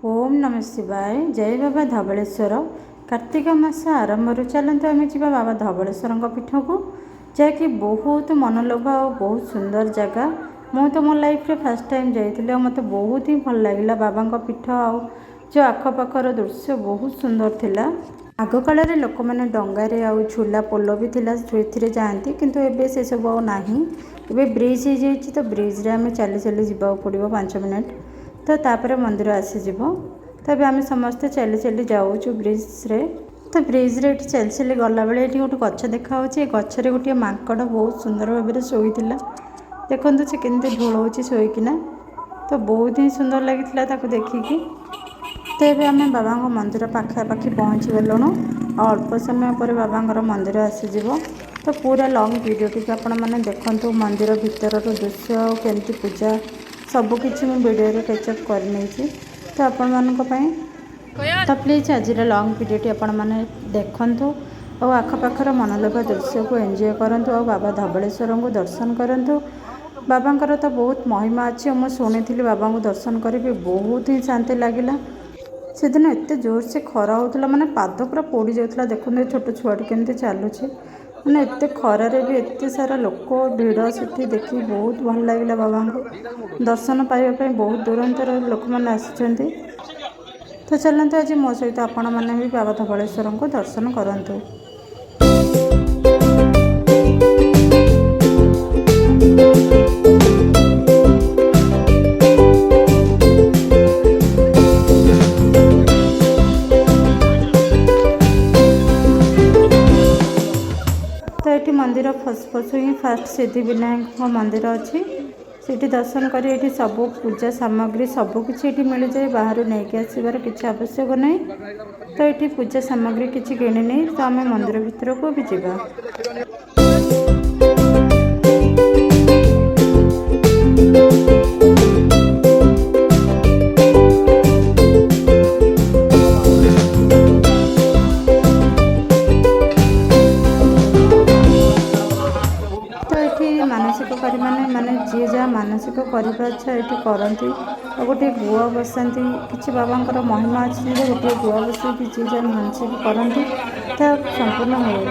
ओम नमः शिवाय। जय बाबा धवलेश्वर। कार्तिक मास आरंभ चलते आम जा बाबा धवलेश्वर पीठ को जैकि बहुत मनलोभा और बहुत सुंदर जगह। मु तो मो लाइफ रे फर्स्ट टाइम जाइए मत बहुत ही भल लगे बाबा पीठ आ जो आखपाखर दृश्य बहुत सुंदर थिला। आग काल लोक मैंने डंगारे आउ झूला पोल भी थिला से जाती किंतु एबे से सब नहीं। एबे ब्रिज हो जाइए तो ब्रिज रे आम चली चली जावा पड़ो 5 मिनट तो तापर मंदिर आसीज। तबे आम समस्ते चली चली जाऊँ ब्रिज रे। तो ब्रिज रे चली चली गला बेले ये गोटे गछ देखा गचरे गोटे माकड़ बहुत सुंदर भाव में शोई देखो से केमती ढोल शोकना तो बहुत ही सुंदर लगी देखिकी। तो ये आम बाबा मंदिर पाखापाखि पहुँची गलुणु अल्प समय पर बाबा मंदिर आसीज। तो पूरा लंग वीडियो टी आपण मैंने देखु मंदिर भितर दृश्य केमती पूजा सबकि वीडियो कैचअप कर नहीं तो आपण मानी। तो प्लीज आज लंग वीडियो आपण मैंने देखु और आखपाखर मनलोभा दृश्य को एंजॉय करूँ और बाबा धवलेश्वर को दर्शन करूँ। बाबांकर तो बहुत महिमा अच्छी मुझे शुणी बाबा को दर्शन करी बहुत ही शांति लगिला। से दिन एत जोर से खरा होता माने पाद पूरा पोड़ी जाता। देखते छोट छुआटी केमती चलुची मैंने एत खरारे भी एत सारा लोक भिड़ से देखी बहुत भल लगे। बाबा को दर्शन पाइबा बहुत दूरांतर लोक मैंने आसी। तो चलते आज मो सहित आपण मैंने भी बाबा धवलेश्वर को दर्शन करूँ। तो ये मंदिर फसफसु ही फास्ट सिद्धिविनायक मंदिर अच्छी से दर्शन कर सब पूजा सामग्री सबकि मिल जाए बाहर नहीं आसबार किसी आवश्यक नहीं। तो ये पूजा सामग्री किसी किणी नहीं तो आम मंदिर भीतर को भी जावा। मानसिक करी माने जी जहाँ मानसिक करते ये करती और गोटे गुआ बसाती कि बाबांकर महिमा अच्छी गोटे गुआ बस जी जहाँ मानसिक करती तो संपूर्ण हुए।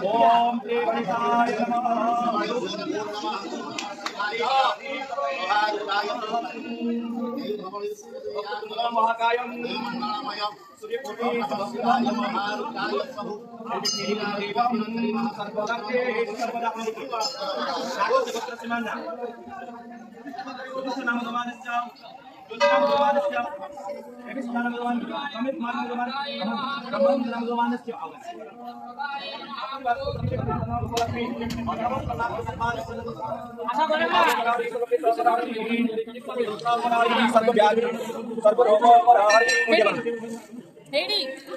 ओम श्री गणेशाय नमः। महाकायं सूर्यकोटि समप्रभा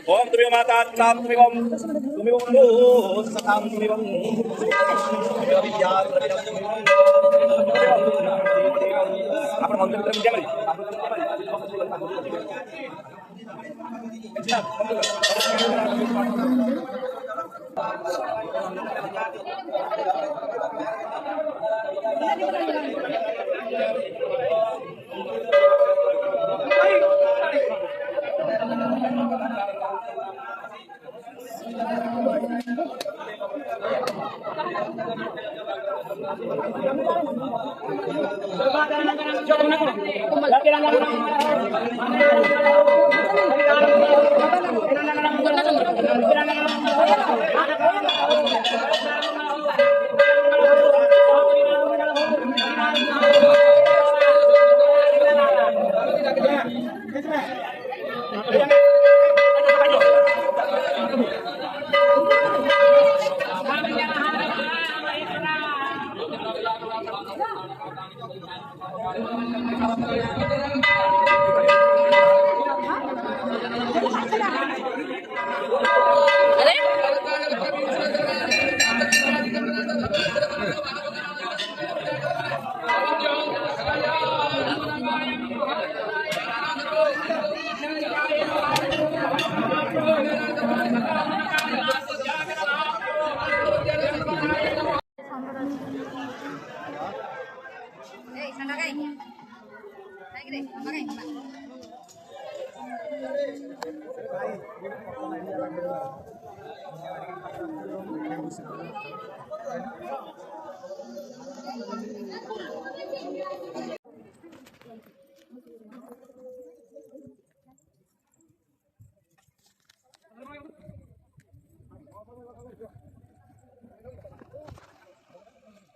ओम तुमिव माता तुमिवम तुमिवम सताम तुमिवम विद्यार आपण मंत्र विद्या मध्ये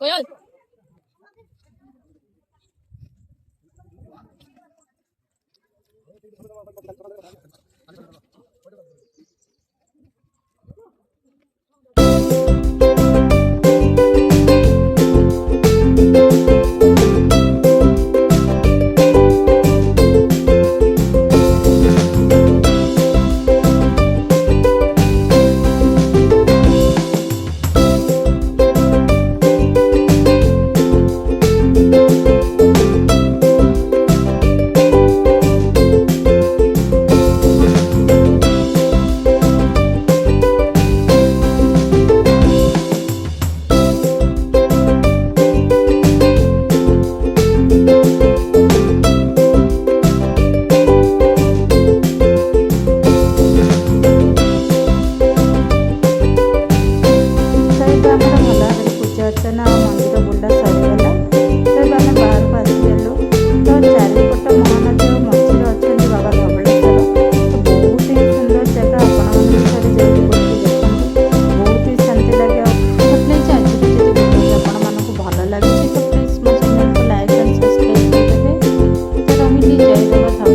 Koyol. ଭଲ ଲାଗୁଛି ତ ପ୍ଲିଜ୍ ମୋ ଚ୍ୟାନେଲକୁ ଲାଇକ୍ ଆଣ୍ଡ ସବସ୍କ୍ରାଇବ୍ କରିଦେବେ। ତ ରହିଲି, ଜୟ ଜଗନ୍ନାଥ।